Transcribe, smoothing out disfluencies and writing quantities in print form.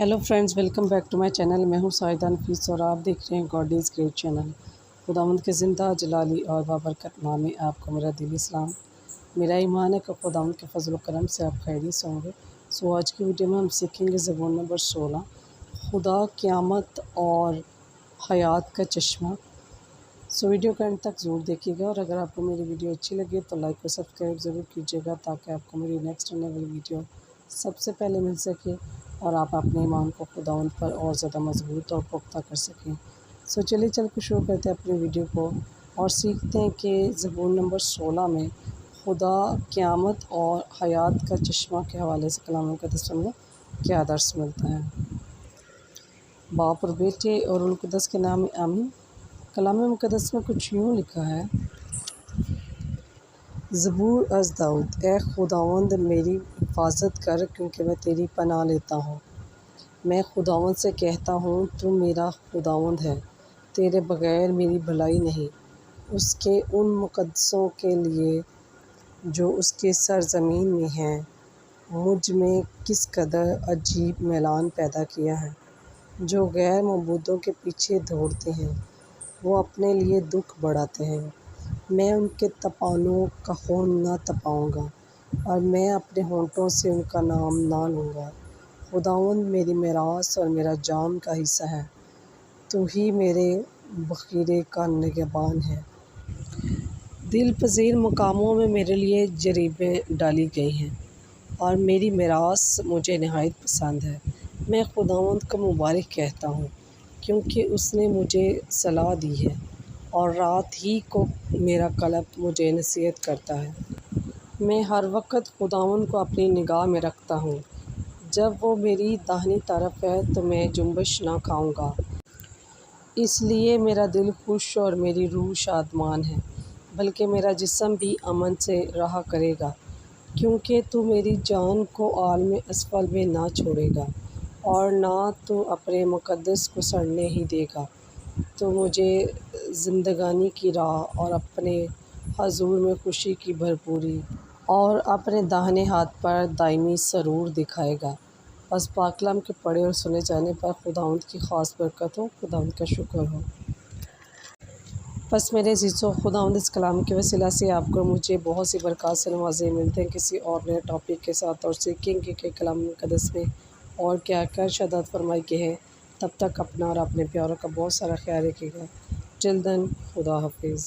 Hello friends, welcome back to my channel. मैं हूं साहिदा नफीस और आप देख रहे हैं गॉड इज़ ग्रेट चैनल। खुदावंद के ज़िंदा जलाली और बाबरकत नाम में आपको मेरा दिली सलाम। मेरा ईमान है कि खुदावंद के फजल करम से आप खैरियत से होंगे। सो आज की वीडियो में हम सीखेंगे ज़बूर नंबर 16, खुदा क़यामत और हयात का चश्मा। सो वीडियो का एंड तक ज़रूर देखिएगा और अगर आपको मेरी वीडियो अच्छी लगे तो लाइक और सब्सक्राइब ज़रूर कीजिएगा ताकि आपको मेरी नेक्स्ट आने वाली वीडियो सबसे पहले मिल सके और आप अपने ईमान को खुदावंद पर और ज़्यादा मजबूत और पुख्ता कर सकें। सो चलिए चल के शुरू करते हैं अपनी वीडियो को और सीखते हैं कि ज़बूर नंबर 16 में खुदा क़यामत और हयात का चश्मा के हवाले से कलाम मुक़द्दस में क्या दर्स मिलता है। बाप और बेटे और रूह कुद्दस के नाम में आमीन। कलाम मुक़द्दस में कुछ यूँ लिखा है, ज़बूर अज़ दाऊद, ए खुदावंद मेरी हिफाजत कर क्योंकि मैं तेरी पनाह लेता हूँ। मैं खुदावंद से कहता हूँ तू मेरा खुदावंद है, तेरे बग़ैर मेरी भलाई नहीं। उसके उन मुक़द्दसों के लिए जो उसके सरज़मीन में हैं, मुझ में किस कदर अजीब मैलान पैदा किया है। जो गैर मबूदों के पीछे दौड़ते हैं वो अपने लिए दुख बढ़ाते हैं। मैं उनके तपानों का खून न तपाऊँगा और मैं अपने होंठों से उनका नाम ना लूँगा। खुदावंद मेरी मिरास और मेरा जाम का हिस्सा है, तू ही मेरे बखीरे का निगहबान है। दिल पजीर मकामों में मेरे लिए जरीबें डाली गई हैं और मेरी मिरास मुझे नहायत पसंद है। मैं खुदावंद को मुबारक कहता हूँ क्योंकि उसने मुझे सलाह दी है और रात ही को मेरा कल्ब मुझे नसीहत करता है। मैं हर वक्त खुदावंद को अपनी निगाह में रखता हूँ। जब वो मेरी दाहिनी तरफ है तो मैं जुम्बश ना खाऊंगा। इसलिए मेरा दिल खुश और मेरी रूह शादमान है, बल्कि मेरा जिस्म भी अमन से रहा करेगा। क्योंकि तू मेरी जान को आलम असफल में ना छोड़ेगा और ना तो अपने मुक़द्दस को सड़ने ही देगा। तो मुझे ज़िंदगानी की राह और अपने हजूर में खुशी की भरपूरी और अपने दाहिने हाथ पर दायमी सरूर दिखाएगा। बस पाकलाम के पढ़े और सुने जाने पर खुदावंद की ख़ास बरकत हो, खुदावंद का शुक्र हो। बस मेरे अज़ीज़ों, खुदावंद इस कलाम के वसीला से आपको मुझे बहुत सी बरकत से नवाज़े मिलते हैं किसी और नए टॉपिक के साथ और सीखेंगे कि कलाम मुक़द्दस में और क्या क्या इरशादात फरमाए गए हैं। तब तक अपना और अपने प्यारों का बहुत सारा ख्याल रखिएगा। जल्दन, खुदा हाफिज़।